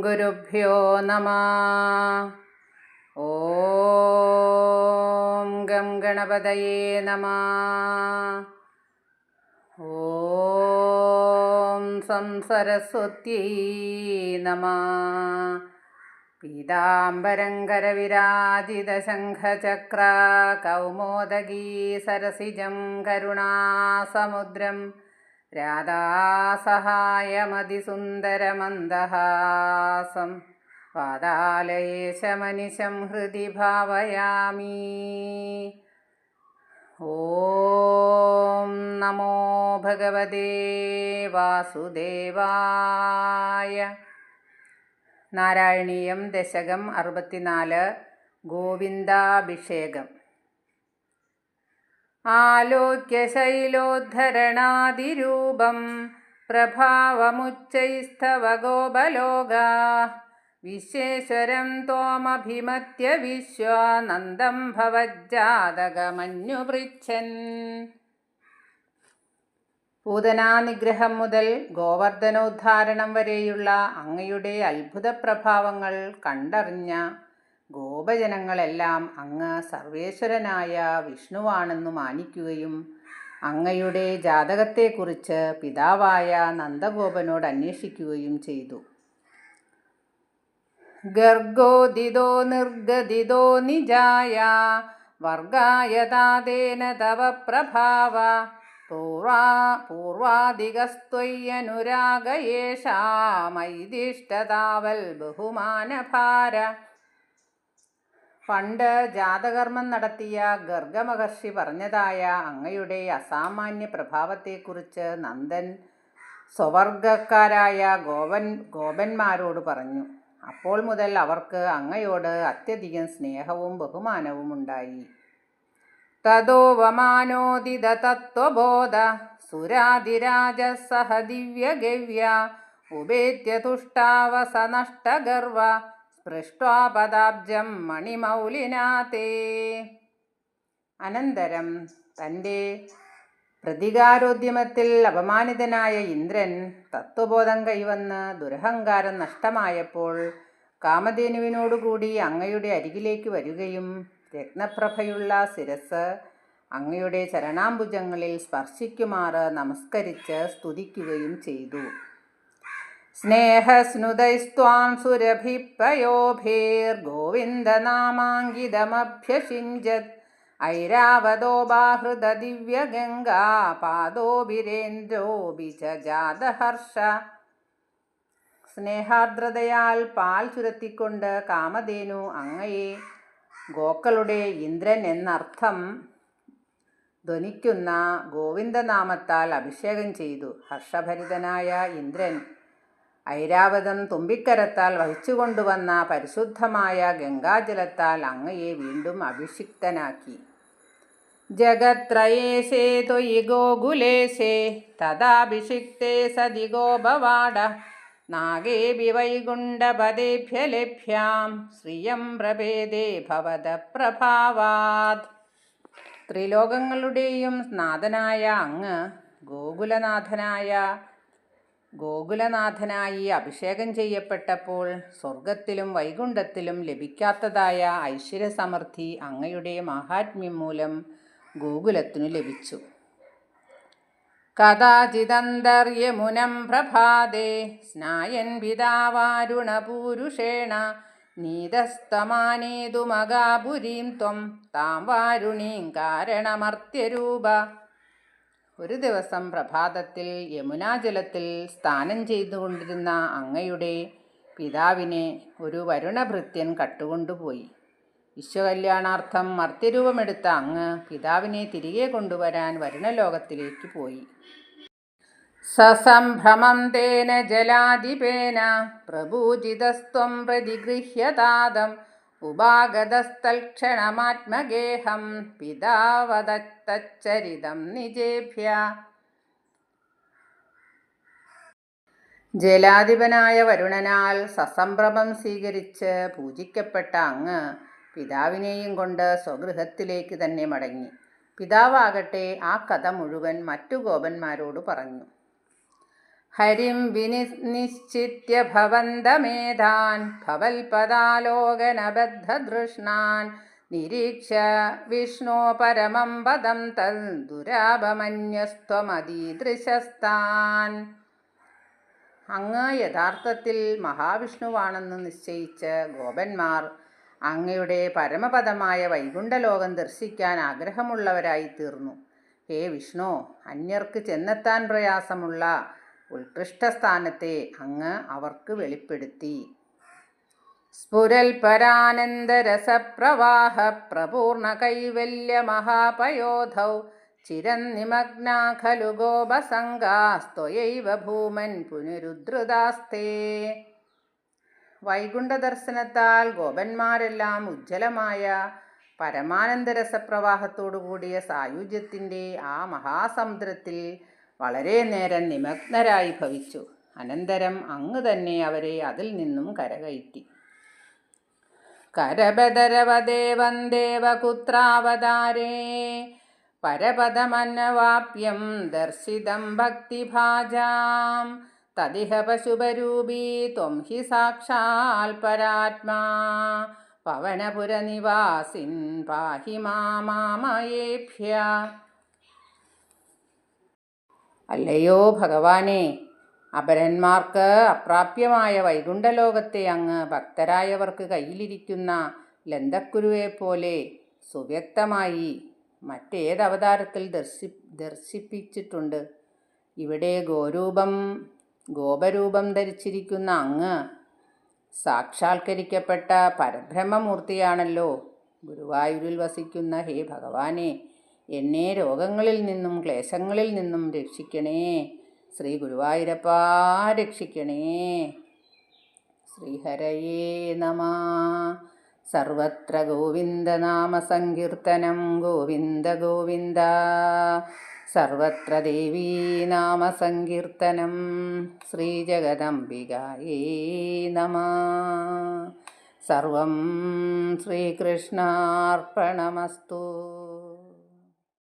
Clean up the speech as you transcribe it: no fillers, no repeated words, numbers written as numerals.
ഗുരുഭ്യോ നമഃ. ഓം ഗം ഗണപതയേ നമഃ. ഓം സം സരസ്വത്യൈ നമഃ. പീതാംബരം കരവിരാജിതശംഖചക്ര കൗമോദഗീ സരസിജം കരുണാസമുദ്രം രാധാസഹായമതിസുന്ദരമന്ദഹാസം വാതാലയേശമനിശം ഹൃദി ഭാവയാമി. ഓം നമോ ഭഗവതേ വാസുദേവായ. നാരായണീയം ദശകം 64. ഗോവിന്ദാഭിഷേകം. ആലോക്യ ശൈലോദ്ധരണാതിരൂപം പ്രഭാവമുച്ചൈസ്തവ ഗോപലോകാ വിശ്വേശ്വരം ത്വമഭിമത്യ വിശ്വാനന്ദം ഭവജ്ജാതകമന്യുപൃച്ഛൻ. പൂതനാനിഗ്രഹം മുതൽ ഗോവർദ്ധനോദ്ധാരണം വരെയുള്ള അങ്ങയുടെ അത്ഭുത പ്രഭാവങ്ങൾ കണ്ടറിഞ്ഞ ഗോപജനങ്ങളെല്ലാം അങ്ങ് സർവേശ്വരനായ വിഷ്ണുവാണെന്നു മാനിക്കുകയും അങ്ങയുടെ ജാതകത്തെക്കുറിച്ച് പിതാവായ നന്ദഗോപനോട് അന്വേഷിക്കുകയും ചെയ്തു. ഗർഗോദിതോ നിർഗദിതോ നിജായ വർഗായതാദേന തവ പ്രഭാവ പൂർവാദികസ്ത്വയ്യനുരാഗയേഷാമൈദിഷ്ടതാവൽ ബഹുമാനഭാര. പണ്ട് ജാതകർമ്മം നടത്തിയ ഗർഗമഹർഷി പറഞ്ഞതായ അങ്ങയുടെ അസാമാന്യ പ്രഭാവത്തെക്കുറിച്ച് നന്ദൻ സ്വവർഗക്കാരായ ഗോപന്മാരോട് പറഞ്ഞു. അപ്പോൾ മുതൽ അവർക്ക് അങ്ങയോട് അത്യധികം സ്നേഹവും ബഹുമാനവും ഉണ്ടായി. തതോ വമാനോദിത തത്വബോധ സുരാതിരാജ സഹ ദിവ്യഗവ്യ ഉപേത്യ തുഷ്ടാവസനഷ്ടഗർവ സ്പൃഷ്ട്വാ പദാബ്ജം മണിമൗലിനാതേ. അനന്തരം തൻ്റെ പ്രതികാരോദ്യമത്തിൽ അപമാനിതനായ ഇന്ദ്രൻ തത്വബോധം കൈവന്ന് ദുരഹങ്കാരം നഷ്ടമായപ്പോൾ കാമധേനുവിനോടുകൂടി അങ്ങയുടെ അരികിലേക്ക് വരികയും രത്നപ്രഭയുള്ള ശിരസ് അങ്ങയുടെ ചരണാംബുജങ്ങളിൽ സ്പർശിക്കുമാറ് നമസ്കരിച്ച് സ്തുതിക്കുകയും ചെയ്തു. സ്നേഹസ്നുതൈസ്ത്വാം സുരഭിപ്പയോഭിർഗോവിന്ദനാമാങ്കിതമഭ്യഷിഞ്ജത് ഐരാവതോപാഹൃത ദിവ്യഗംഗാ പാദോഭിരേന്ദ്രോഭി ച ജാതഹർഷ. സ്നേഹാർദ്രതയാൽ പാൽ ചുരത്തിക്കൊണ്ട് കാമധേനു അങ്ങയെ ഗോക്കളുടെ ഇന്ദ്രൻ എന്നർത്ഥം ധ്വനിക്കുന്ന ഗോവിന്ദനാമത്താൽ അഭിഷേകം ചെയ്തു. ഹർഷഭരിതനായ ഇന്ദ്രൻ ഐരാവതം തുമ്പിക്കരത്താൽ വഹിച്ചുകൊണ്ടുവന്ന പരിശുദ്ധമായ ഗംഗാജലത്താൽ അങ്ങയെ വീണ്ടും അഭിഷിക്തനാക്കി. ജഗത്രയേശേ ത്വയി ഗോകുലേശേ തദാഭിഷിക്തേ സതി ഗോപവാഡ നാഗേഭി വൈകുണ്ഠപദേഭ്യ ലഭ്യാം ശ്രിയം പ്രഭേദേ ഭവത പ്രഭാവാത്. ത്രിലോകങ്ങളുടെയും നാഥനായ അങ്ങ് ഗോകുലനാഥനായി അഭിഷേകം ചെയ്യപ്പെട്ടപ്പോൾ സ്വർഗത്തിലും വൈകുണ്ഠത്തിലും ലഭിക്കാത്തതായ ഐശ്വര്യസമൃദ്ധി അങ്ങയുടെ മാഹാത്മ്യം മൂലം ഗോകുലത്തിനു ലഭിച്ചു. കഥാചിദന്തർയമുനം പ്രഭാതേ സ്നായൻ പിതാവാരുണപൂരുഷേണ നീതസ്തമാനേതുമകാപുരീം ത്വം താം വാരുണീം കാരണമർത്യരൂപ. ഒരു ദിവസം പ്രഭാതത്തിൽ യമുനാജലത്തിൽ സ്നാനം ചെയ്തുകൊണ്ടിരുന്ന അങ്ങയുടെ പിതാവിനെ ഒരു വരുണഭൃത്യൻ കട്ടുകൊണ്ടുപോയി. വിശ്വകല്യാണാർത്ഥം മർത്യരൂപമെടുത്ത അങ്ങ് പിതാവിനെ തിരികെ കൊണ്ടുവരാൻ വരുണലോകത്തിലേക്ക് പോയി. സസംഭ്രമം തേന ജലാധിപേന പ്രഭൂജിതസ്ത്വം പ്രതിഗൃഹ്യതാദം ഉപാഗതസ്ഥൽക്ഷണമാത്മഗേഹം പിതാവദത്തച്ചരിതം നിജേഭ്യ. ജലാധിപനായ വരുണനാൽ സസംഭ്രമം സ്വീകരിച്ച് പൂജിക്കപ്പെട്ട അങ്ങ് പിതാവിനെയും കൊണ്ട് സ്വഗൃഹത്തിലേക്ക് തന്നെ മടങ്ങി. പിതാവാകട്ടെ ആ കഥ മുഴുവൻ മറ്റു ഗോപന്മാരോട് പറഞ്ഞു. ഹരിം വിനിശ്ചിത്യ ഭവന്തമേധാൻ ഭവൽപദാലോകനബദ്ധതൃഷ്ണാൻ നിരീക്ഷ്യ വിഷ്ണോ പരമം പദം തൽ ദുരാപമന്യസ്ത്വമതീദൃശസ്താൻ. അങ്ങ് യഥാർത്ഥത്തിൽ മഹാവിഷ്ണുവാണെന്ന് നിശ്ചയിച്ച് ഗോപന്മാർ അങ്ങയുടെ പരമപദമായ വൈകുണ്ഠലോകം ദർശിക്കാൻ ആഗ്രഹമുള്ളവരായി തീർന്നു. ഹേ വിഷ്ണു, അന്യർക്ക് ചെന്നെത്താൻ പ്രയാസമുള്ള ഉത്കൃഷ്ടസ്ഥാനത്തെ അങ്ങ് അവർക്ക് വെളിപ്പെടുത്തി. സ്ഫുരൽപരാനന്ദരസപ്രവാഹ പ്രപൂർണ കൈവല്യമഹാപയോധൗ ചിരന്നിമഗ്നാ ഖലു ഗോപസംഗാസ്ത്വയൈവ ഭൂമൻ പുനരുദ്ധൃതാസ്തേ. വൈകുണ്ഠ ദർശനത്താൽ ഗോപന്മാരെല്ലാം ഉജ്ജ്വലമായ പരമാനന്ദരസപ്രവാഹത്തോടു കൂടിയ സായുജ്യത്തിൻ്റെ ആ മഹാസമുദ്രത്തിൽ വളരെ നേരം നിമഗ്നരായി ഭവിച്ചു. അനന്തരം അങ്ങ് തന്നെ അവരെ അതിൽ നിന്നും കരകയറ്റി. കരബദരവദേവം ദേവകുത്രാവതാരേ പരപദമന്നവാപ്യം ദർശിതം ഭക്തിഭാജാം തദിഹ പശുപരൂപീ ത്വം ഹി സാക്ഷാൽ പരാത്മാ പവനപുരനിവാസിൻ പാഹി മാമയേഭ്യ. അല്ലയോ ഭഗവാനെ, അപരന്മാർക്ക് അപ്രാപ്യമായ വൈകുണ്ഠലോകത്തെ അങ്ങ് ഭക്തരായവർക്ക് കയ്യിലിരിക്കുന്ന ലന്തക്കുരുവെപ്പോലെ സുവ്യക്തമായി മറ്റേതവതാരത്തിൽ ദർശിപ്പിച്ചിട്ടുണ്ട്. ഇവിടെ ഗോപരൂപം ധരിച്ചിരിക്കുന്ന അങ്ങ് സാക്ഷാത്കരിക്കപ്പെട്ട പരബ്രഹ്മമൂർത്തിയാണല്ലോ. ഗുരുവായൂരിൽ വസിക്കുന്ന ഹേ ഭഗവാനെ, എന്നെ രോഗങ്ങളിൽ നിന്നും ക്ലേശങ്ങളിൽ നിന്നും രക്ഷിക്കണേ. ശ്രീ ഗുരുവായൂരപ്പാ രക്ഷിക്കണേ. ശ്രീഹരയേ നമഃ. സർവത്ര ഗോവിന്ദനാമസങ്കീർത്തനം ഗോവിന്ദ ഗോവിന്ദ. സർവത്ര ദേവീനാമസങ്കീർത്തനം. ശ്രീജഗദംബികായേ നമഃ. സർവം ശ്രീകൃഷ്ണാർപ്പണമസ്തു.